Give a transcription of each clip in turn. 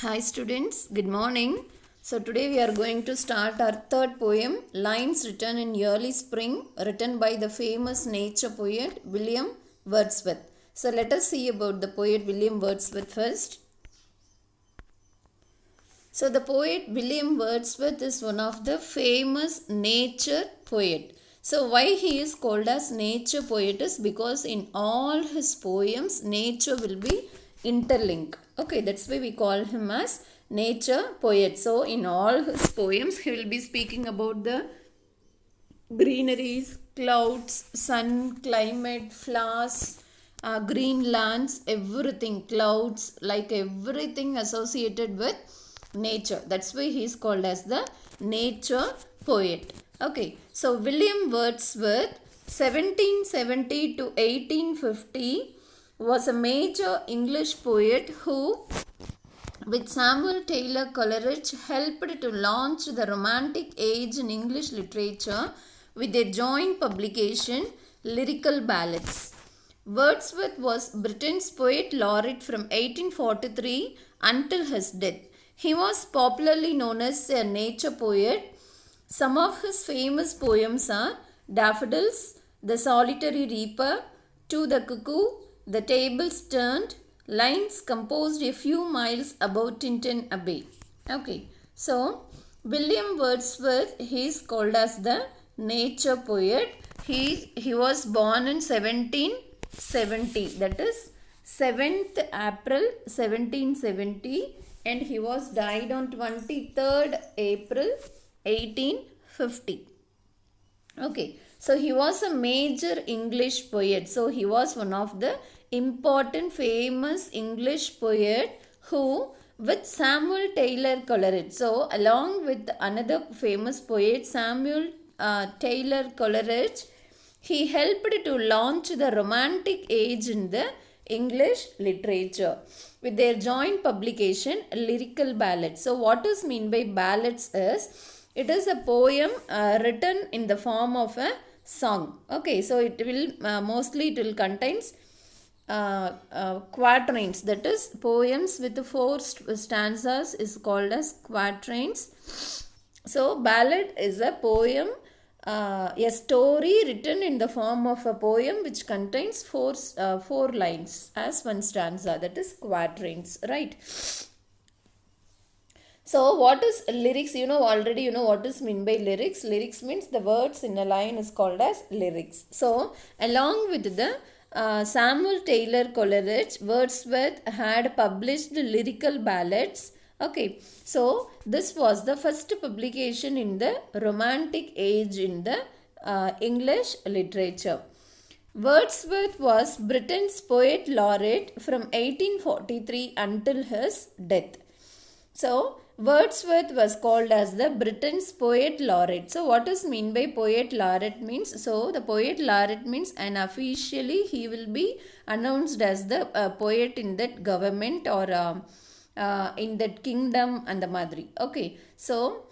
Hi students, good morning. So today we are going to start our third poem, Lines Written in Early Spring, written by the famous nature poet William Wordsworth. So let us see about the poet William Wordsworth first. So the poet William Wordsworth is one of the famous nature poet. So why he is called as nature poet is because in all his poems nature will be interlinked. Okay, that's why we call him as nature poet. So in all his poems he will be speaking about the greeneries, clouds, sun, climate, flowers, green lands, everything, clouds, like everything associated with nature. That's why he is called as the nature poet. Okay, so William Wordsworth 1770 to 1850 was a major English poet who with Samuel Taylor Coleridge helped to launch the Romantic Age in English literature with their joint publication Lyrical Ballads. Wordsworth was Britain's poet laureate from 1843 until his death. He was popularly known as a nature poet. Some of his famous poems are Daffodils, The Solitary Reaper, To the Cuckoo, The Tables Turned, Lines composed a few miles above Tinton Abbey. Okay, so William Wordsworth, he is called as the nature poet. He was born in 1770, that is 7th April 1770, and he was died on 23rd April 1850. Okay, so he was a major English poet. So he was one of the important famous English poet who with Samuel Taylor Coleridge. So along with another famous poet Samuel Taylor Coleridge, he helped to launch the Romantic Age in the English literature with their joint publication Lyrical Ballads. So what is mean by ballads is it is a poem written in the form of a song. Okay, so it will mostly it will contains quatrains, that is poems with 4 stanzas is called as quatrains. So ballad is a poem, a story written in the form of a poem which contains four lines as one stanza, that is quatrains, right? So what is lyrics? Already you know what is meant by lyrics. Lyrics means the words in a line is called as lyrics. So along with the Samuel Taylor Coleridge, Wordsworth had published lyrical ballads. Okay, so this was the first publication in the Romantic Age in the English literature. Wordsworth was Britain's poet laureate from 1843 until his death. So Wordsworth was called as the Britain's poet laureate. So what is mean by poet laureate means? So the poet laureate means and officially he will be announced as the poet in that government or in that kingdom and the madri. Okay, so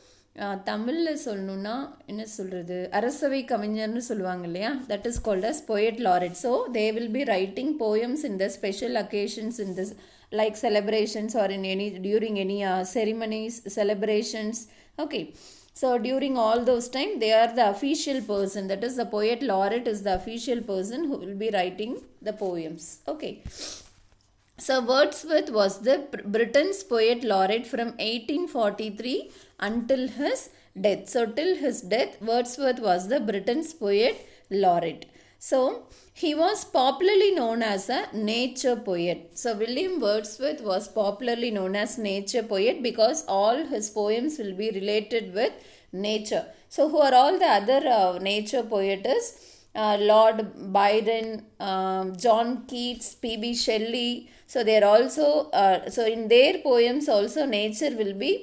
தமிழில் சொல்லணுன்னா என்ன சொல்கிறது, அரசவை கவிஞர்னு சொல்லுவாங்க இல்லையா, that is called as poet laureate. So they will be writing poems in the special occasions in this like celebrations or in any during any ceremonies, celebrations. Okay, so during all those time they are the official person, that is the poet laureate is the official person who will be writing the poems. Okay, so Wordsworth was the Britain's poet laureate from 1843 until his death. So till his death Wordsworth was the Britain's poet laureate. So he was popularly known as a nature poet. So William Wordsworth was popularly known as nature poet because all his poems will be related with nature. So who are all the other nature poets? Lord Byron, John Keats, P.B. Shelley. So they are also, so in their poems also nature will be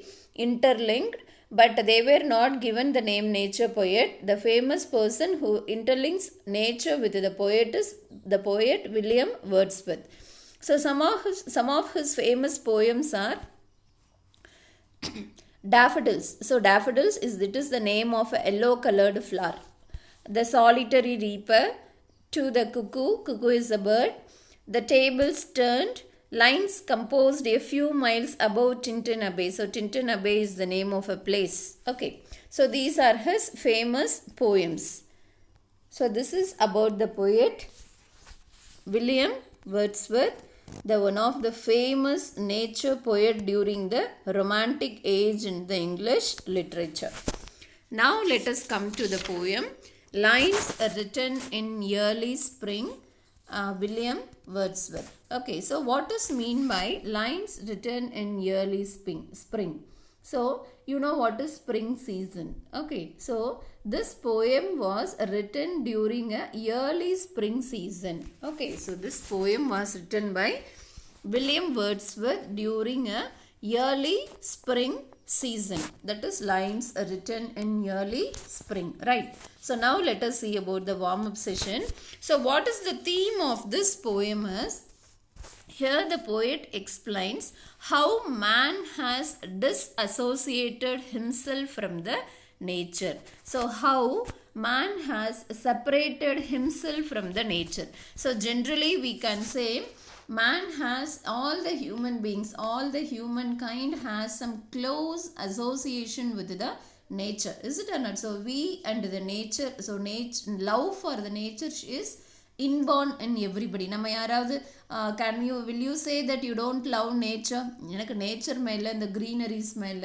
interlinked, but they were not given the name nature poet. The famous person who interlinks nature with the poet is the poet William Wordsworth. So some of his famous poems are Daffodils. So daffodils is the name of a yellow colored flower. The Solitary Reaper, To the Cuckoo, cuckoo is a bird. The Tables Turned, lines composed a few miles above Tinton Abbey. So Tinton Abbey is the name of a place. Okay. So these are his famous poems. So this is about the poet William Wordsworth, the one of the famous nature poet during the Romantic age in the English literature. Now let us come to the poem Lines Written in Early Spring, William Wordsworth. Okay, so what is mean by lines written in early spring? So you know what is spring season. Okay, so this poem was written during a early spring season. Okay, so this poem was written by William Wordsworth during a early spring season. That is lines written in early spring, right? So now let us see about the warm-up session. So what is the theme of this poem is, here the poet explains how man has disassociated himself from the nature. So how man has separated himself from the nature. So generally we can say man has, all the human beings, all the humankind has some close association with the nature. Is it or not? So we and the nature, so love for the nature is inborn in everybody. நம்ம யாராவது will you say that you don't love nature? எனக்கு nature மேல இந்த greeneries மேல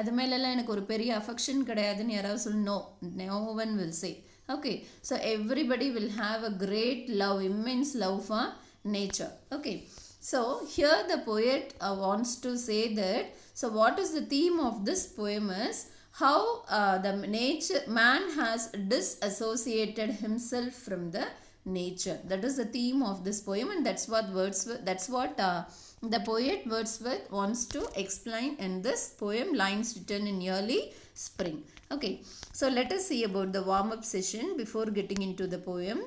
அது மேலெல்லாம் எனக்கு ஒரு பெரிய affection கிடையாதுன்னு யாராவது சொல்லு? No one will say. Okay, so everybody will have a great love, immense love for nature. Okay, so here the poet wants to say that, so what is the theme of this poem is how the man has disassociated himself from the nature. That is the theme of this poem, and that's what the poet Wordsworth wants to explain in this poem Lines Written in Early Spring. Okay, so let us see about the warm-up session before getting into the poem.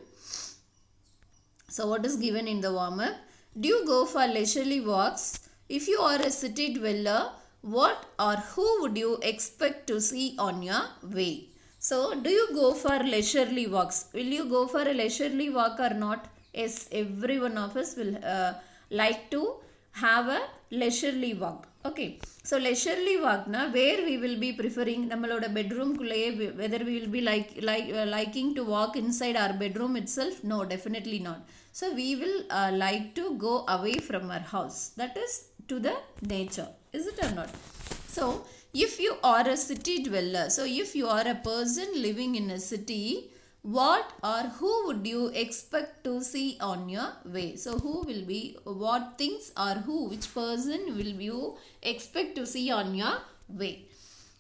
So what is given in the warm-up? Do you go for leisurely walks? If you are a city dweller, what or who would you expect to see on your way? So do you go for leisurely walks? Will you go for a leisurely walk or not? Yes, every one of us will like to have a leisurely walk. Okay, so leisurely walk na where we will be preferring, nammaloda bedroom kullaye, whether we will be liking to walk inside our bedroom itself? No, definitely not. So we will like to go away from our house, that is to the nature. Is it or not? So if you are a city dweller, so if you are a person living in a city, what or who would you expect to see on your way? So who will be, what things or who, which person will you expect to see on your way?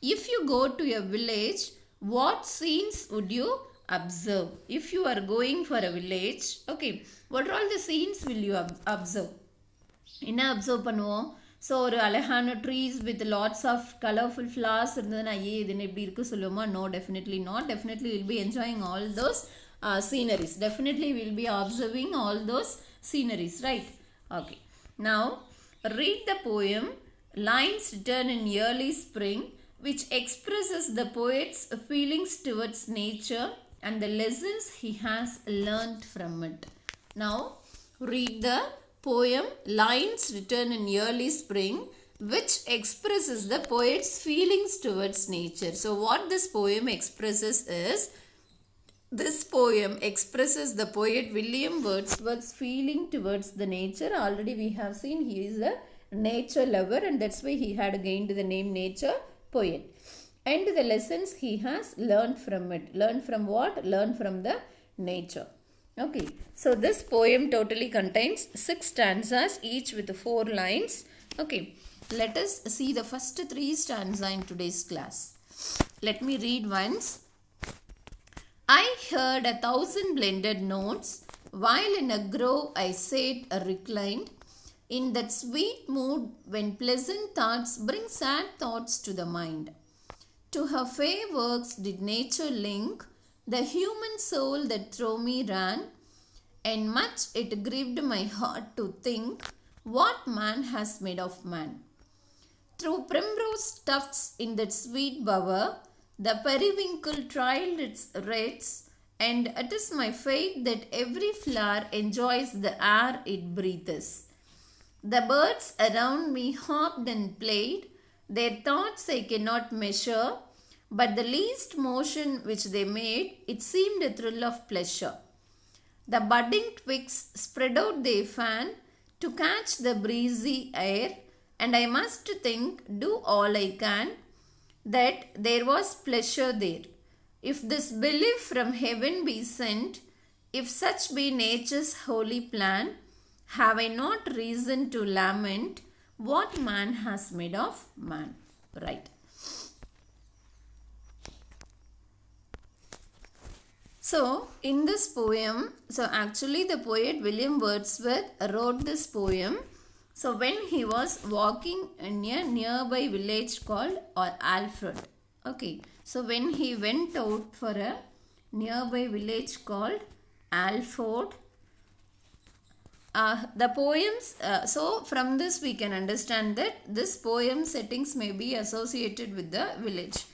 If you go to a village, what scenes would you observe? If you are going for a village, okay, what are all the scenes will you observe? Enna observe பண்ணுவோம்? So ஒரு அழகான trees with lots of colourful flowers இருந்ததுன்னா இதுன்னு எப்படி இருக்குது சொல்லுவோமா? No, definitely not. Definitely will be enjoying all those sceneries. Definitely வில் பி observing all those sceneries, right? Okay, now read the poem Lines Written in Early Spring, which expresses the poet's feelings towards nature and the lessons he has learned from it. Now read the poem Lines Written in Early Spring, which expresses the poet's feelings towards nature. So what this poem expresses is, this poem expresses the poet William Wordsworth's feeling towards the nature. Already we have seen he is a nature lover, and that's why he had gained the name nature poet. And the lessons he has learned from it. Learn from what? Learn from the nature. Okay, so this poem totally contains 6 stanzas, each with 4 lines. Okay, let us see the first 3 stanzas in today's class. Let me read once. I heard 1,000 blended notes, while in a grove I sat reclined, in that sweet mood when pleasant thoughts bring sad thoughts to the mind. To her fair works did nature link the human soul that through me ran, and much it grieved my heart to think what man has made of man. Through primrose tufts in that sweet bower, the periwinkle trailed its wreaths, and it is my faith that every flower enjoys the air it breathes. The birds around me hopped and played. Their thoughts I cannot measure, but the least motion which they made, it seemed a thrill of pleasure. The budding twigs spread out their fan to catch the breezy air, and I must think, do all I can, that there was pleasure there. If this belief from heaven be sent, if such be nature's holy plan, have I not reason to lament what man has made of man? Right. So, in this poem, actually the poet William Wordsworth wrote this poem. So, when he was walking in a nearby village called Alfred. Okay. So, when he went out for a nearby village called Alford, the poems, so from this we can understand that this poem settings may be associated with the village.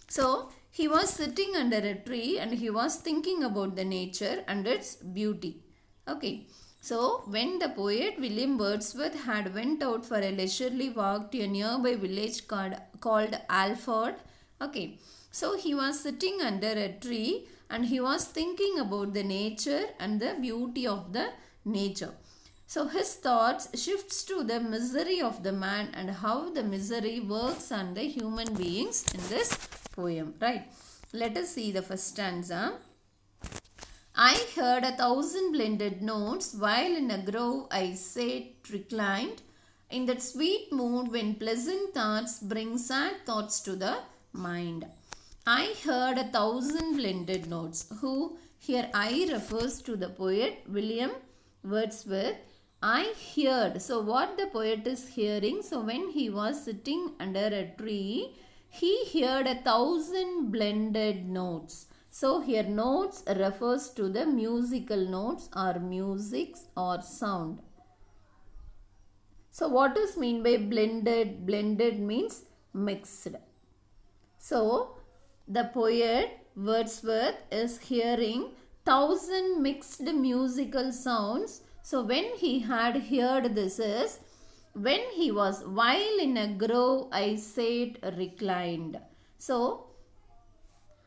So, he was sitting under a tree and he was thinking about the nature and its beauty. Okay. So, when the poet William Wordsworth had went out for a leisurely walk to a nearby village called Alford. Okay. So, he was sitting under a tree and he was thinking about the nature and the beauty of the nature. So, his thoughts shifts to the misery of the man and how the misery works on the human beings in this poem. Right. Let us see the first stanza. I heard 1,000 blended notes while in a grove I sat reclined, in that sweet mood when pleasant thoughts bring sad thoughts to the mind. I heard 1,000 blended notes. Who here I refers to the poet William Wordsworth. I heard. So what the poet is hearing? So when he was sitting under a tree, he heard 1,000 blended notes. So here notes refers to the musical notes or musics or sound. So what is mean by blended? Blended means mixed. So the poet Wordsworth is hearing 1,000 mixed musical sounds. So when he had heard this is when he was while in a grove I sat reclined. So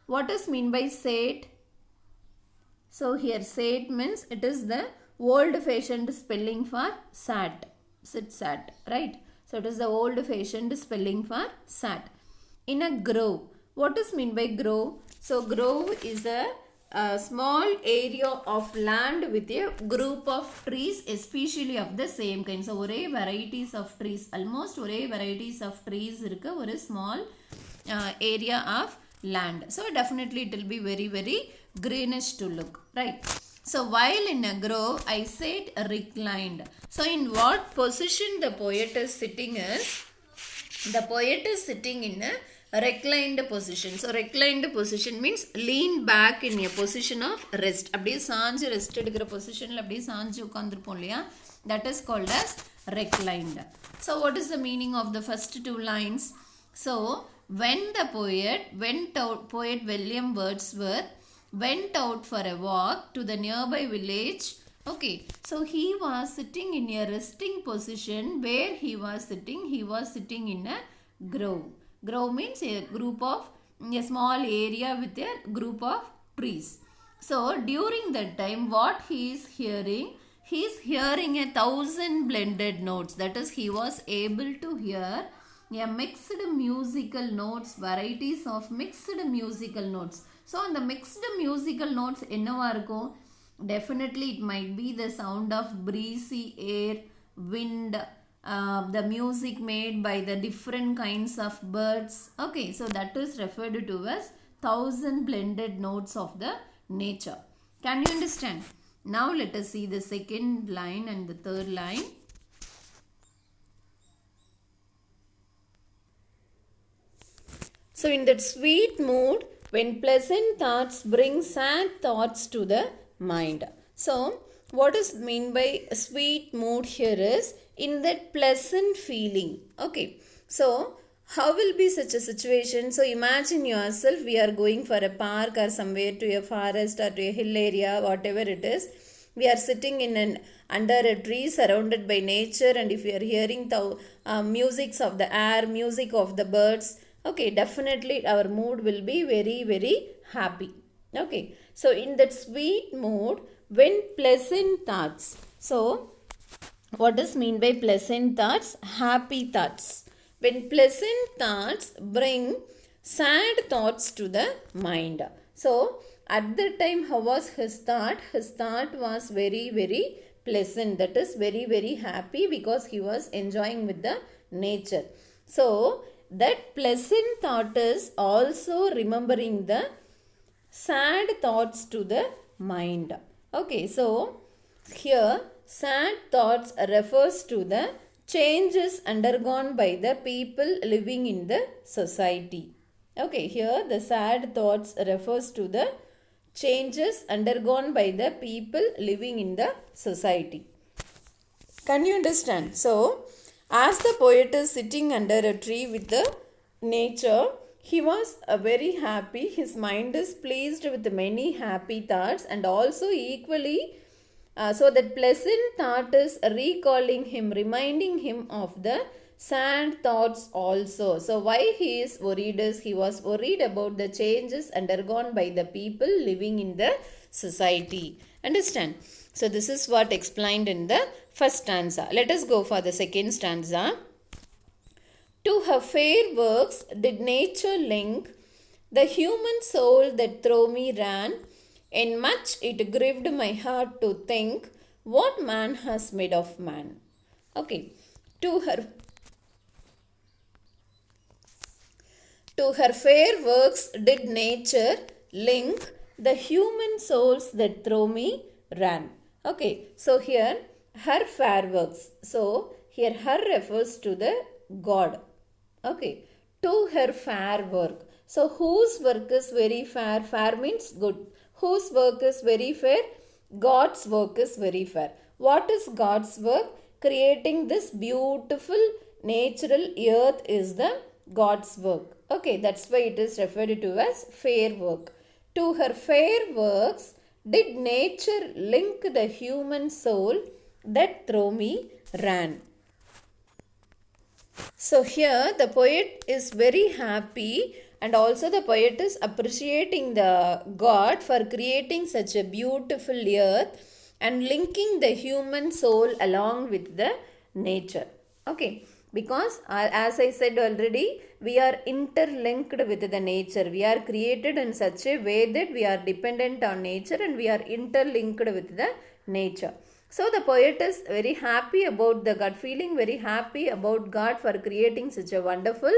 what is mean by sat? So here sat means it is the old fashioned spelling for sat. Sit sat, right? So it is the old fashioned spelling for sat. In a grove. What is mean by grove? So grove is a small area of land with a group of trees, especially of the same kind. So ஒரே varieties of trees, almost ஒரே varieties of trees இருக்க ஒரு small area of land. So definitely it will be very very greenish to look, right? So while in a grove I sat reclined. So in what position the poet is sitting is, the poet is sitting in a reclined position. So reclined position means lean back in a position of rest. அப்படியே சாஞ்சு rest எடுக்கிற பொசிஷன்ல அப்படியே சாஞ்சு உட்கார்ந்திருப்போம் இல்லையா, that is called as reclined. So what is the meaning of the first two lines? So when the poet William Wordsworth went out for a walk to the nearby village. Okay, so he was sitting in a resting position. Where he was sitting in a grove. Grove means a group of, a small area with a group of trees. So during that time what he is hearing? He is hearing 1,000 blended notes. That is, he was able to hear a mixed musical notes, varieties of mixed musical notes. So the mixed musical notes என்னவா இருக்கும்? Definitely it might be the sound of breezy air, wind, the music made by the different kinds of birds. Okay, so that is referred to as 1,000 blended notes of the nature. Can you understand? Now let us see the second line and the third line. So in that sweet mood when pleasant thoughts bring sad thoughts to the mind. So what is mean by sweet mood here is in that pleasant feeling. Okay, so how will be such a situation? So imagine yourself, we are going for a park or somewhere to a forest or to a hill area, whatever it is. we are sitting in an under a tree surrounded by nature, and if we are hearing the musics of the air, music of the birds, okay, definitely our mood will be very, very happy. Okay, so in that sweet mood, when pleasant thoughts. So, what does mean by pleasant thoughts? Happy thoughts. When pleasant thoughts bring sad thoughts to the mind. So, at that time, how was his thought? His thought was very, very pleasant. That is very, very happy because he was enjoying with the nature. So, that pleasant thought is also remembering the sad thoughts to the mind. Okay, so here sad thoughts refers to the changes undergone by the people living in the society. Okay, here the sad thoughts refers to the changes undergone by the people living in the society. Can you understand? So, as the poet is sitting under a tree with the nature, he was very happy. His mind is pleased with many happy thoughts, and also equally, so that pleasant thought is recalling him, reminding him of the sad thoughts also. So why he is worried is he was worried about the changes undergone by the people living in the society. Understand? So this is what explained in the first stanza. Let us go for the second stanza. To her fair works did nature link, the human soul that through me ran, and much it grieved my heart to think, what man has made of man. Okay, to her fair works did nature link, the human souls that through me ran. Okay, so here her fair works. So here her refers to the God. Okay, to her fair work. So whose work is very fair? Fair means good. Whose work is very fair? God's work is very fair. What is God's work? Creating this beautiful natural earth is the God's work. Okay, that's why it is referred to as fair work. To her fair works did nature link the human soul that through me ran. So here the poet is very happy, and also the poet is appreciating the God for creating such a beautiful earth and linking the human soul along with the nature. Okay, because as I said already, we are interlinked with the nature. We are created in such a way that we are dependent on nature and we are interlinked with the nature. So the poet is very happy about the God, feeling very happy about God for creating such a wonderful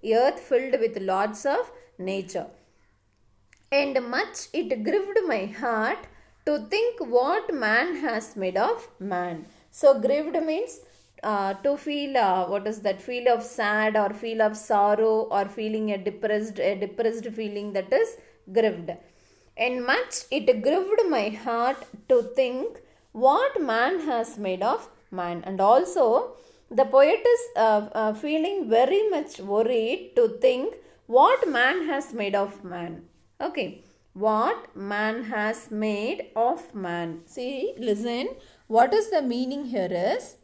earth filled with lots of nature. And much it grieved my heart to think what man has made of man. So grieved means to feel, what is that, feel of sad or feel of sorrow or feeling a depressed feeling, that is grieved. And much it grieved my heart to think what man has made of man. And also the poet is feeling very much worried to think what man has made of man. Okay, what man has made of man. See, listen, what is the meaning here is,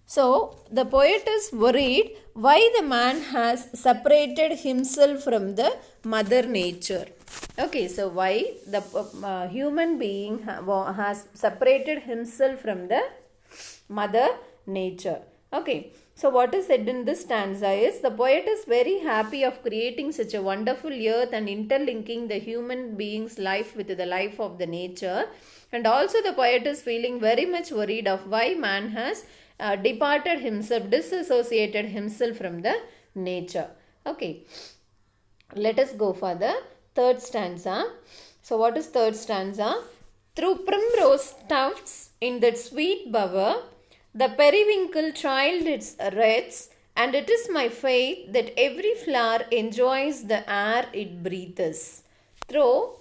so the poet is worried why the man has separated himself from the mother nature. Okay, so why the human being has separated himself from the mother nature. Okay, so what is said in this stanza is, the poet is very happy of creating such a wonderful earth and interlinking the human being's life with the life of the nature. And also the poet is feeling very much worried of why man has departed himself, disassociated himself from the nature. Okay, let us go for the third stanza. So what is third stanza? Through primrose tufts in that sweet bower, the periwinkle trailed its wreaths, and it is my faith that every flower enjoys the air it breathes. Through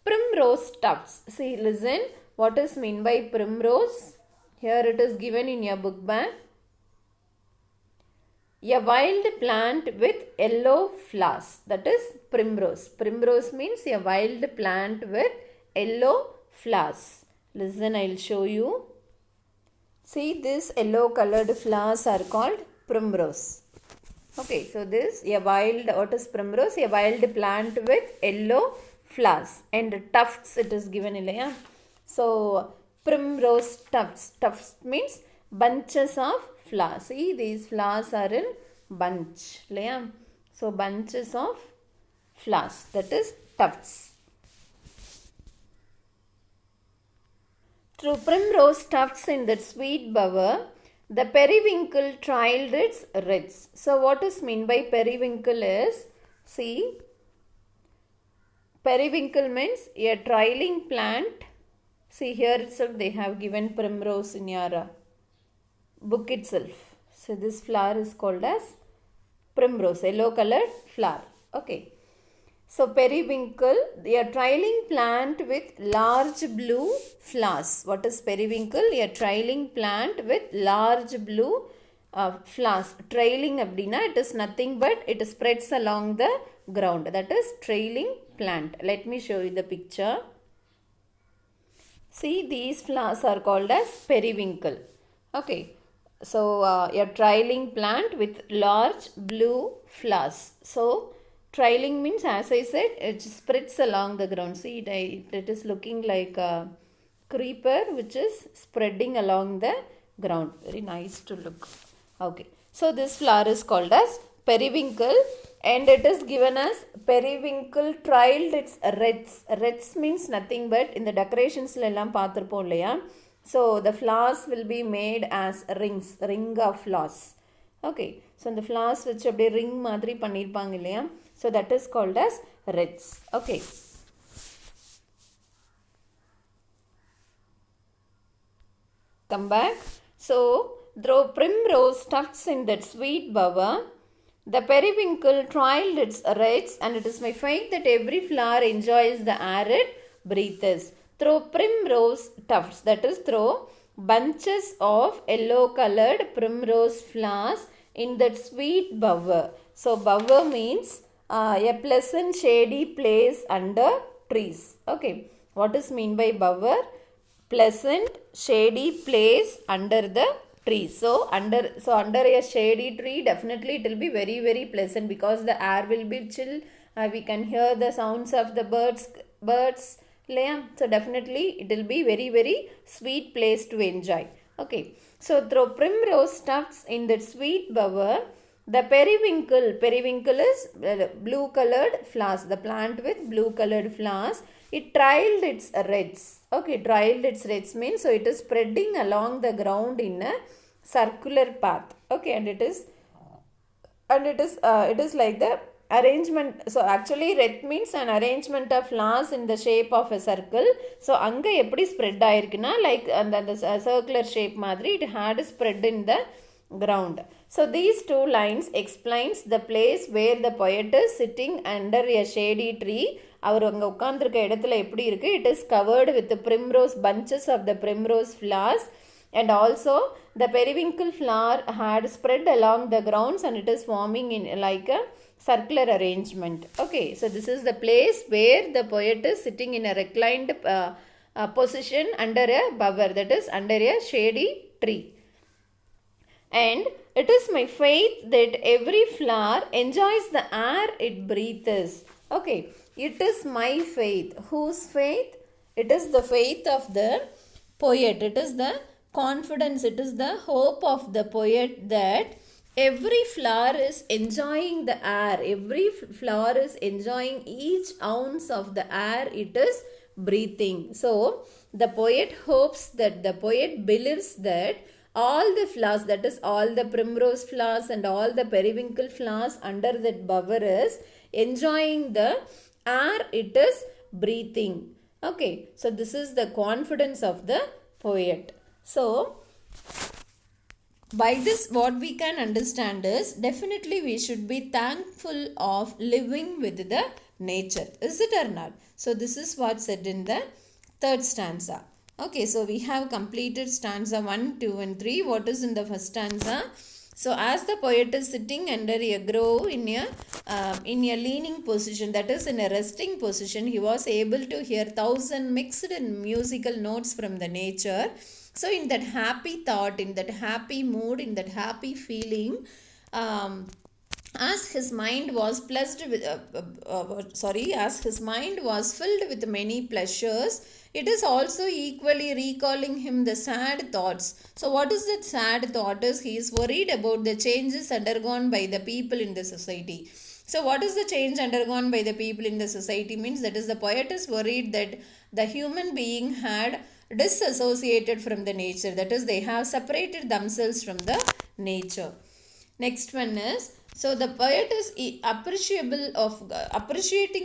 primrose tufts. See, listen, what is meant by primrose? Here it is given in your book bag. A wild plant with yellow flowers. That is primrose. Primrose means a wild plant with yellow flowers. Listen, I will show you. See, these yellow colored flowers are called primrose. Okay, so this what is primrose? A wild plant with yellow flowers and tufts it is given in. So primrose tufts. Tufts means bunches of flowers. See, these flowers are in bunch. So bunches of flowers, that is tufts. Through primrose tufts in that sweet bower, the periwinkle trailed its wreaths. So what is meant by periwinkle is, see, periwinkle means a trailing plant. See, here itself they have given primrose in your book itself. So this flower is called as primrose, yellow colored flower. Okay. So periwinkle, a trailing plant with large blue flowers. What is periwinkle? A trailing plant with large blue flowers. Trailing abdina, it is nothing but it spreads along the ground. That is trailing plant. Let me show you the picture. See, these flowers are called as periwinkle. Okay. So a trailing plant with large blue flowers. So trailing means, as I said, it spreads along the ground. See, it is looking like a creeper which is spreading along the ground. Very nice to look. Okay. So this flower is called as periwinkle and it is given as periwinkle trailed its wreaths. Wreaths means nothing but in the decorations lallam paathirpom illaya. So the flowers will be made as rings, ring of flowers. Okay. So the flowers which abbe ring madri pannirpaanga illaya. So that is called as wreaths. Okay. Come back. So through primrose tufts in that sweet bower, the periwinkle trailed its wreaths, and it is my faith that every flower enjoys the air it breathes. Through primrose tufts, that is through bunches of yellow colored primrose flowers in that sweet bower. So bower means a pleasant shady place under trees. Okay. What is mean by bower? Pleasant shady place under the trees. So under a shady tree, definitely it will be very, very pleasant because the air will be chill. We can hear the sounds of the birds. So definitely it will be very, very sweet place to enjoy. Okay. So through primrose tufts in that sweet bower, the periwinkle is blue colored flowers, the plant with blue colored flowers. It trailed its wreaths. Okay, trailed its wreaths means, so it is spreading along the ground in a circular path. Okay, and it is like the arrangement. So actually wreath means an arrangement of flowers in the shape of a circle. So anga eppadi spread aayirukna, like the circular shape madri it had spread in the ground. So these two lines explains the place where the poet is sitting under a shady tree. அவர் அங்கே உட்கார்ந்துருக்க இடத்துல எப்படி இருக்கு? It is covered with the primrose, bunches of the primrose flowers, and also the periwinkle flower had spread along the grounds and it is forming in like a circular arrangement. Okay, so this is the place where the poet is sitting in a reclined position under a bower, that is under a shady tree. And it is my faith that every flower enjoys the air it breathes. Okay, it is my faith. Whose faith? It is the faith of the poet. It is the confidence. It is the hope of the poet that every flower is enjoying the air. Every flower is enjoying each ounce of the air it is breathing. So the poet hopes that, the poet believes that all the flowers, that is all the primrose flowers and all the periwinkle flowers under that bower is enjoying the air it is breathing. Okay, so this is the confidence of the poet. So by this what we can understand is, definitely we should be thankful of living with the nature. Is it or not? So this is what said in the third stanza. Okay, so we have completed stanza 1, 2 and 3. What is in the first stanza? So as the poet is sitting under a grove in a leaning position, that is in a resting position, he was able to hear thousand mixed and musical notes from the nature. So in that happy thought, in that happy mood, in that happy feeling, as his mind was as his mind was filled with many pleasures, it is also equally recalling him the sad thoughts. So what is that sad thought? Is he is worried about the changes undergone by the people in the society. So what is the change undergone by the people in the society? Means that is the poet is worried that the human being had disassociated from the nature, that is they have separated themselves from the nature. Next one is, so the poet is appreciating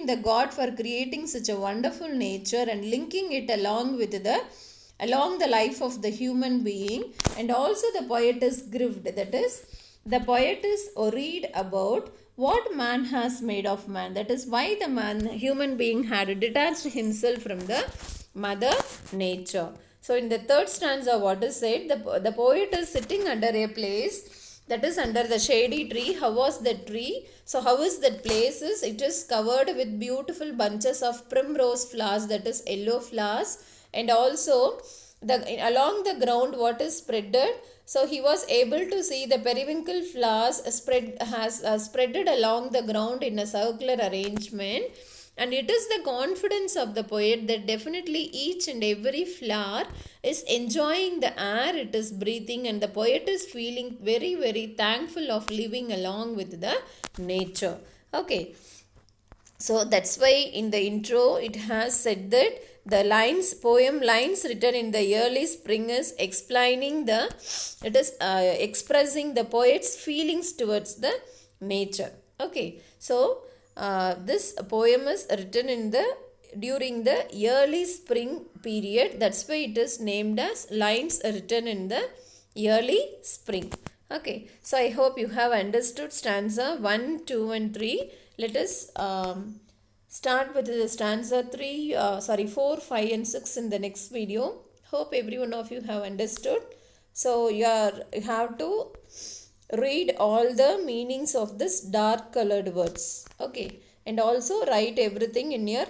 the God for creating such a wonderful nature and linking it along the life of the human being. And also the poet is grieved, that is the poet is worried about what man has made of man, that is why the human being had detached himself from the mother nature. So in the third stanza, what is said, the poet is sitting under a place, that is under the shady tree. How was that tree? So how is that place? It is covered with beautiful bunches of primrose flowers, that is yellow flowers, and also along the ground what is spreaded. So he was able to see the periwinkle flowers spreaded along the ground in a circular arrangement. And it is the confidence of the poet that definitely each and every flower is enjoying the air it is breathing, and the poet is feeling very, very thankful of living along with the nature. Okay. So that's why in the intro it has said that the poem lines written in the early spring is expressing the poet's feelings towards the nature. Okay. So this poem is written during the early spring period. That's why it is named as lines written in the early spring. Okay, so I hope you have understood stanza 1, 2 and 3. Let us start with the stanza 4, 5 and 6 in the next video. Hope every one of you have understood. So you have to read all the meanings of this dark colored words. Okay, and also write everything in your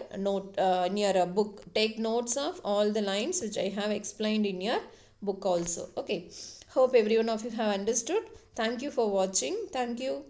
book. Take notes of all the lines which I have explained in your book also. Okay, hope every one of you have understood. Thank you for watching. Thank you.